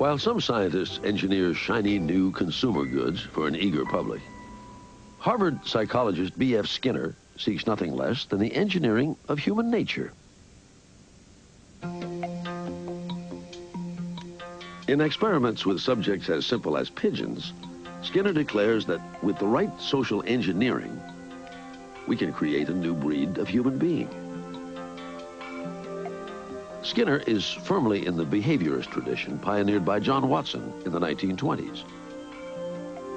While some scientists engineer shiny new consumer goods for an eager public, Harvard psychologist B.F. Skinner seeks nothing less than the engineering of human nature. In experiments with subjects as simple as pigeons, Skinner declares that with the right social engineering, we can create a new breed of human being. Skinner is firmly in the behaviorist tradition pioneered by John Watson in the 1920s.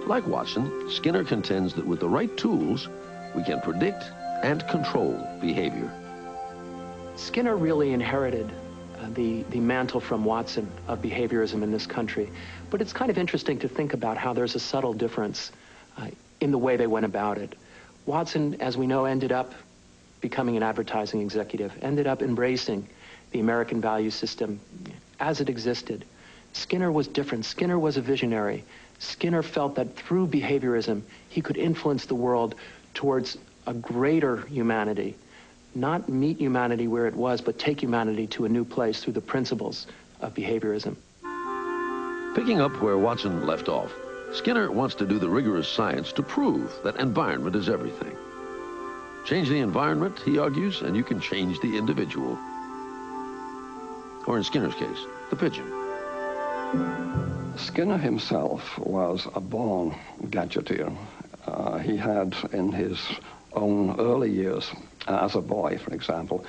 Like Watson, Skinner contends that with the right tools, we can predict and control behavior. Skinner really inherited the mantle from Watson of behaviorism in this country. But it's kind of interesting to think about how there's a subtle difference in the way they went about it. Watson, as we know, ended up becoming an advertising executive, ended up embracing the American value system as it existed. Skinner was different. Skinner was a visionary. Skinner felt that through behaviorism, he could influence the world towards a greater humanity. Not meet humanity where it was, but take humanity to a new place through the principles of behaviorism. Picking up where Watson left off, Skinner wants to do the rigorous science to prove that environment is everything. Change the environment, he argues, and you can change the individual. Or in Skinner's case, the pigeon. Skinner himself was a born gadgeteer. He had, in his own early years, as a boy, for example,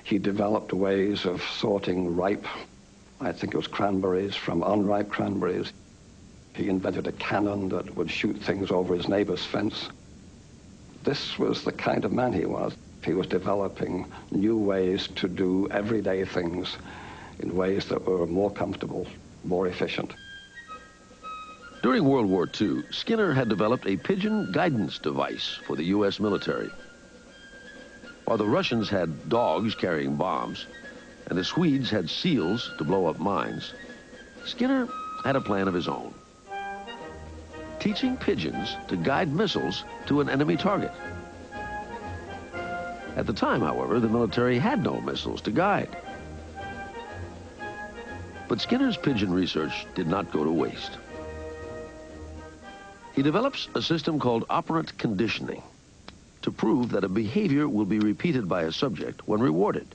he developed ways of sorting ripe, I think it was cranberries, from unripe cranberries. He invented a cannon that would shoot things over his neighbor's fence. This was the kind of man he was. He was developing new ways to do everyday things in ways that were more comfortable, more efficient. During World War II, Skinner had developed a pigeon guidance device for the U.S. military. While the Russians had dogs carrying bombs, and the Swedes had seals to blow up mines, Skinner had a plan of his own. Teaching pigeons to guide missiles to an enemy target. At the time, however, the military had no missiles to guide. But Skinner's pigeon research did not go to waste. He develops a system called operant conditioning to prove that a behavior will be repeated by a subject when rewarded.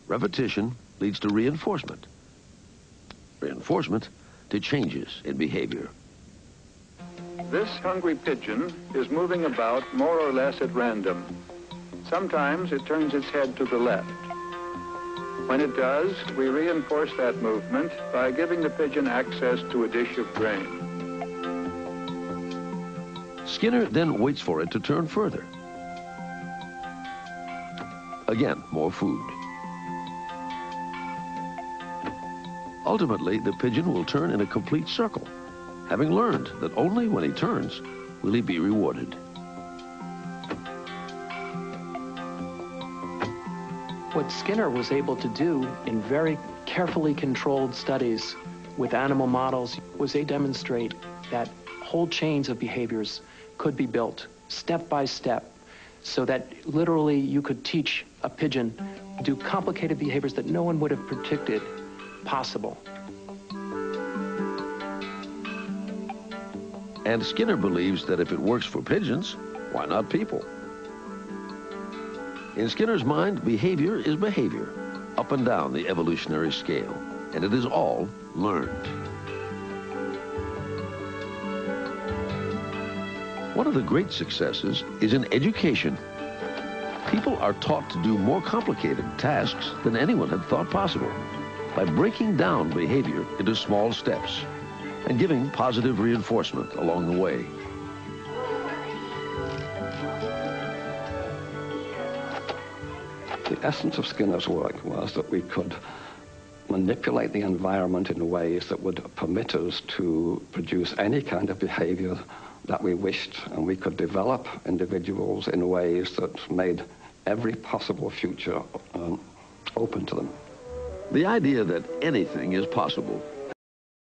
Repetition leads to reinforcement. Reinforcement to changes in behavior. This hungry pigeon is moving about more or less at random. Sometimes it turns its head to the left. When it does, we reinforce that movement by giving the pigeon access to a dish of grain. Skinner then waits for it to turn further. Again, more food. Ultimately, the pigeon will turn in a complete circle, having learned that only when he turns will he be rewarded. What Skinner was able to do in very carefully controlled studies with animal models was they demonstrate that whole chains of behaviors could be built step by step so that literally you could teach a pigeon to do complicated behaviors that no one would have predicted possible. And Skinner believes that if it works for pigeons, why not people? In Skinner's mind, behavior is behavior, up and down the evolutionary scale, and it is all learned. One of the great successes is in education. People are taught to do more complicated tasks than anyone had thought possible by breaking down behavior into small steps and giving positive reinforcement along the way. The essence of Skinner's work was that we could manipulate the environment in ways that would permit us to produce any kind of behavior that we wished, and we could develop individuals in ways that made every possible future open to them. The idea that anything is possible